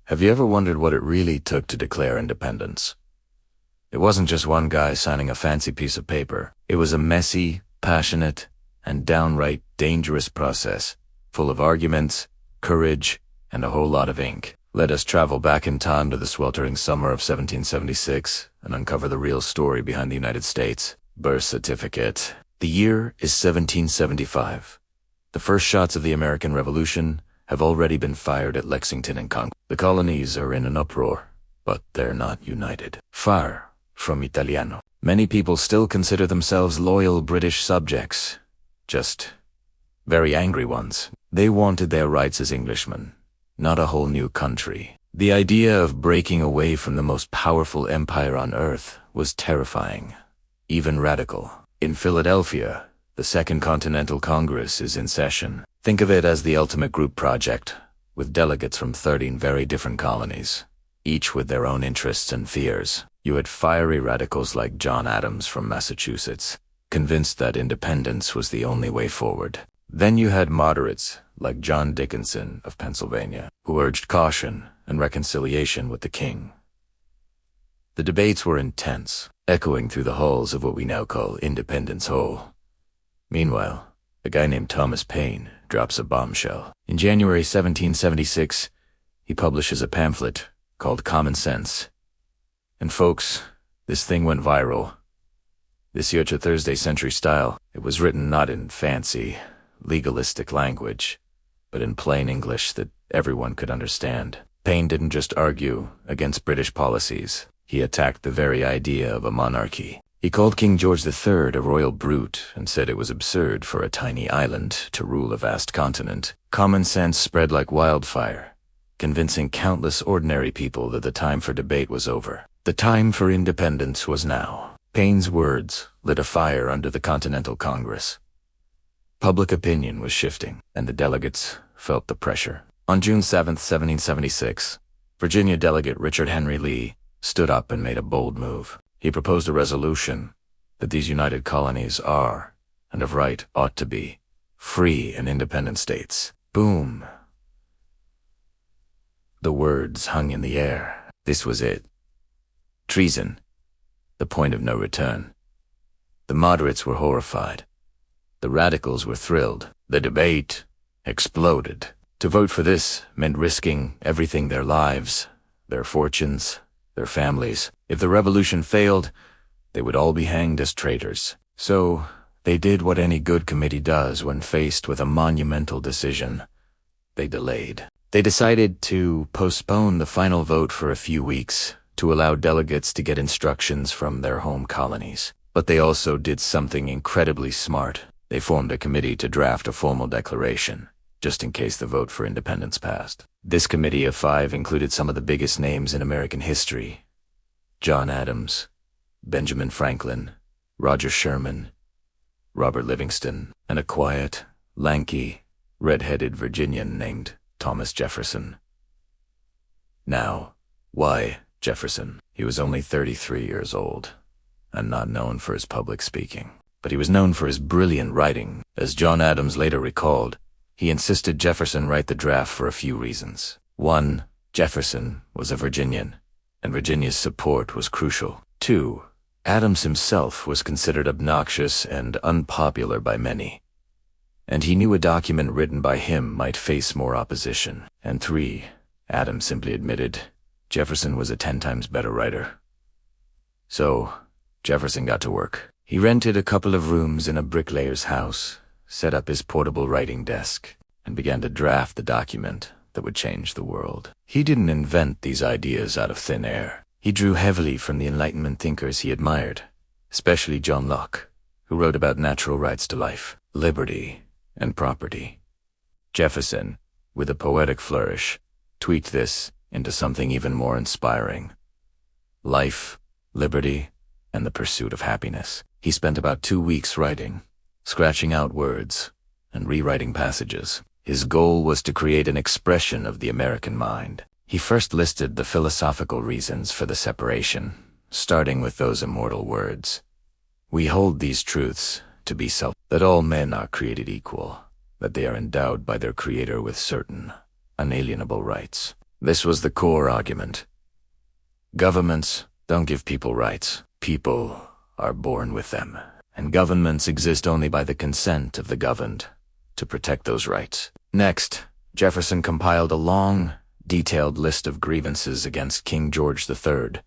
Have you ever wondered what it really took to declare independence? It wasn't just one guy signing a fancy piece of paper. It was a messy, passionate, and downright dangerous process, full of arguments, courage, and a whole lot of ink. Let us travel back in time to the sweltering summer of 1776 and uncover the real story behind the United States birth certificate. The year is 1775. The first shots of the American Revolution have already been fired at Lexington and Concord. The colonies are in an uproar, but they're not united. Far from Italiano. Many people still consider themselves loyal British subjects, just very angry ones. They wanted their rights as Englishmen, not a whole new country. The idea of breaking away from the most powerful empire on earth was terrifying, even radical. In Philadelphia, the Second Continental Congress is in session. Think of it as the ultimate group project, with delegates from 13 very different colonies, each with their own interests and fears. You had fiery radicals like John Adams from Massachusetts, convinced that independence was the only way forward. Then you had moderates like John Dickinson of Pennsylvania, who urged caution and reconciliation with the king. The debates were intense, echoing through the halls of what we now call Independence Hall. Meanwhile, a guy named Thomas Paine drops a bombshell. In January 1776, he publishes a pamphlet called Common Sense. And folks, this thing went viral. This year to Thursday century style. It was written not in fancy, legalistic language, but in plain English that everyone could understand. Paine didn't just argue against British policies. He attacked the very idea of a monarchy. He called King George III a royal brute and said it was absurd for a tiny island to rule a vast continent. Common sense spread like wildfire, convincing countless ordinary people that the time for debate was over. The time for independence was now. Paine's words lit a fire under the Continental Congress. Public opinion was shifting, and the delegates felt the pressure. On June 7, 1776, Virginia delegate Richard Henry Lee stood up and made a bold move. He proposed a resolution that these united colonies are, and of right ought to be, free and independent states. Boom. The words hung in the air. This was it. Treason. The point of no return. The moderates were horrified. The radicals were thrilled. The debate exploded. To vote for this meant risking everything: their lives, their fortunes, their families. If the revolution failed, they would all be hanged as traitors. So they did what any good committee does when faced with a monumental decision. They delayed. They decided to postpone the final vote for a few weeks to allow delegates to get instructions from their home colonies. But they also did something incredibly smart. They formed a committee to draft a formal declaration, just in case the vote for independence passed. This committee of 5 included some of the biggest names in American history: John Adams, Benjamin Franklin, Roger Sherman, Robert Livingston, and a quiet, lanky, red-headed Virginian named Thomas Jefferson. Now, why Jefferson? He was only 33 years old, and not known for his public speaking. But he was known for his brilliant writing. As John Adams later recalled, he insisted Jefferson write the draft for a few reasons. 1. Jefferson was a Virginian, and Virginia's support was crucial. 2. Adams himself was considered obnoxious and unpopular by many, and he knew a document written by him might face more opposition. And 3. Adams simply admitted Jefferson was a 10 times better writer. So, Jefferson got to work. He rented a couple of rooms in a bricklayer's house, set up his portable writing desk, and began to draft the document that would change the world. He didn't invent these ideas out of thin air. He drew heavily from the Enlightenment thinkers he admired, especially John Locke, who wrote about natural rights to life, liberty, and property. Jefferson, with a poetic flourish, tweaked this into something even more inspiring: life, liberty, and the pursuit of happiness. He spent about 2 weeks writing, scratching out words, and rewriting passages. His goal was to create an expression of the American mind. He first listed the philosophical reasons for the separation, starting with those immortal words: "We hold these truths to be that all men are created equal, that they are endowed by their Creator with certain unalienable rights." This was the core argument. Governments don't give people rights. People are born with them. And governments exist only by the consent of the governed to protect those rights. Next, Jefferson compiled a long, detailed list of grievances against King George III.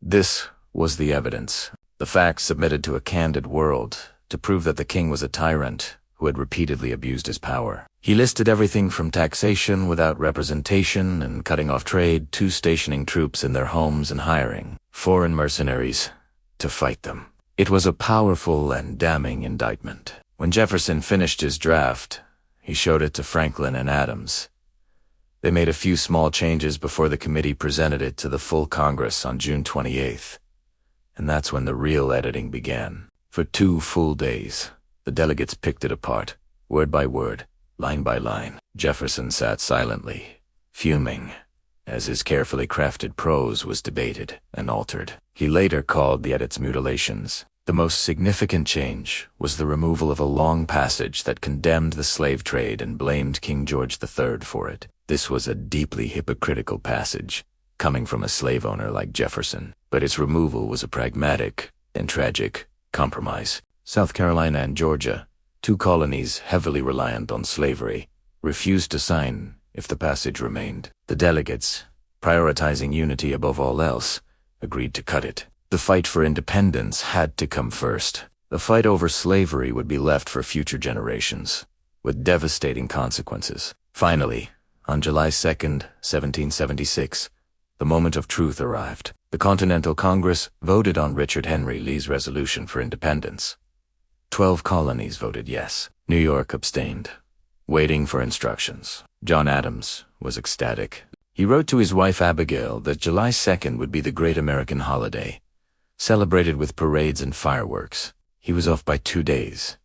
This was the evidence, the facts submitted to a candid world to prove that the king was a tyrant who had repeatedly abused his power. He listed everything from taxation without representation and cutting off trade to stationing troops in their homes and hiring foreign mercenaries to fight them. It was a powerful and damning indictment. When Jefferson finished his draft, he showed it to Franklin and Adams. They made a few small changes before the committee presented it to the full Congress on June 28th. And that's when the real editing began. For 2 full days, the delegates picked it apart, word by word, line by line. Jefferson sat silently, fuming, as his carefully crafted prose was debated and altered. He later called the edits mutilations. The most significant change was the removal of a long passage that condemned the slave trade and blamed King George III for it. This was a deeply hypocritical passage, coming from a slave owner like Jefferson, but its removal was a pragmatic and tragic compromise. South Carolina and Georgia, 2 colonies heavily reliant on slavery, refused to sign if the passage remained. The delegates, prioritizing unity above all else, agreed to cut it. The fight for independence had to come first. The fight over slavery would be left for future generations, with devastating consequences. Finally, on July 2nd, 1776, the moment of truth arrived. The Continental Congress voted on Richard Henry Lee's resolution for independence. 12 colonies voted yes. New York abstained, waiting for instructions. John Adams was ecstatic. He wrote to his wife Abigail that July 2nd would be the great American holiday, celebrated with parades and fireworks. He was off by 2 days.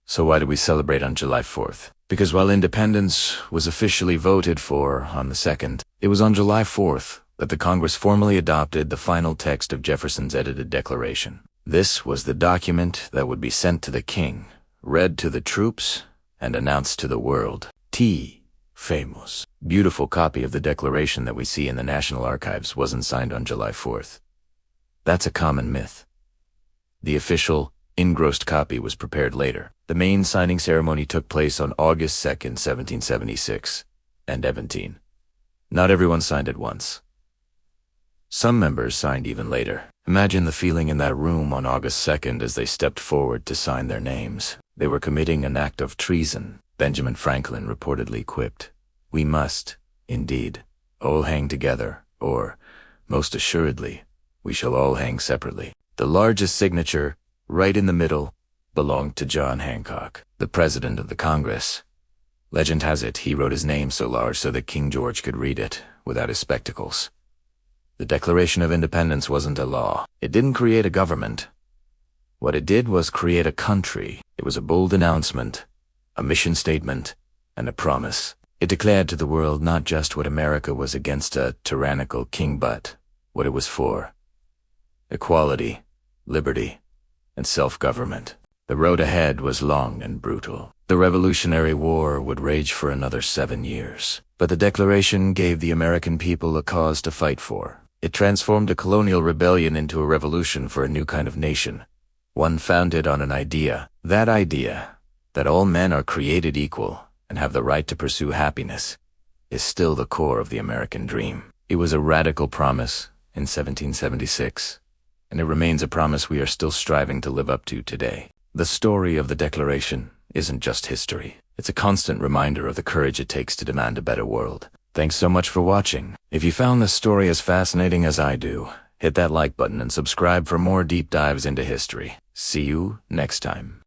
So why did we celebrate on July 4th? Because while independence was officially voted for on the 2nd, it was on July 4th that the Congress formally adopted the final text of Jefferson's edited declaration. This was the document that would be sent to the king, read to the troops, and announced to the world. Famous. Beautiful copy of the declaration that we see in the National Archives wasn't signed on July 4th. That's a common myth. The official, engrossed copy was prepared later. The main signing ceremony took place on August 2nd, 1776, and Eventine. Not everyone signed at once. Some members signed even later. Imagine the feeling in that room on August 2nd as they stepped forward to sign their names. They were committing an act of treason. Benjamin Franklin reportedly quipped, "We must, indeed, all hang together, or, most assuredly, we shall all hang separately." The largest signature, right in the middle, belonged to John Hancock, the president of the Congress. Legend has it he wrote his name so large so that King George could read it without his spectacles. The Declaration of Independence wasn't a law. It didn't create a government. What it did was create a country. It was a bold announcement, a mission statement, and a promise. It declared to the world not just what America was against a tyrannical king, but what it was for: equality, liberty, and self-government. The road ahead was long and brutal. The Revolutionary War would rage for another 7 years. But the Declaration gave the American people a cause to fight for. It transformed a colonial rebellion into a revolution for a new kind of nation, one founded on an idea. That idea, that all men are created equal and have the right to pursue happiness, is still the core of the American dream. It was a radical promise in 1776, and it remains a promise we are still striving to live up to today. The story of the Declaration isn't just history. It's a constant reminder of the courage it takes to demand a better world. Thanks so much for watching. If you found this story as fascinating as I do, hit that like button and subscribe for more deep dives into history. See you next time.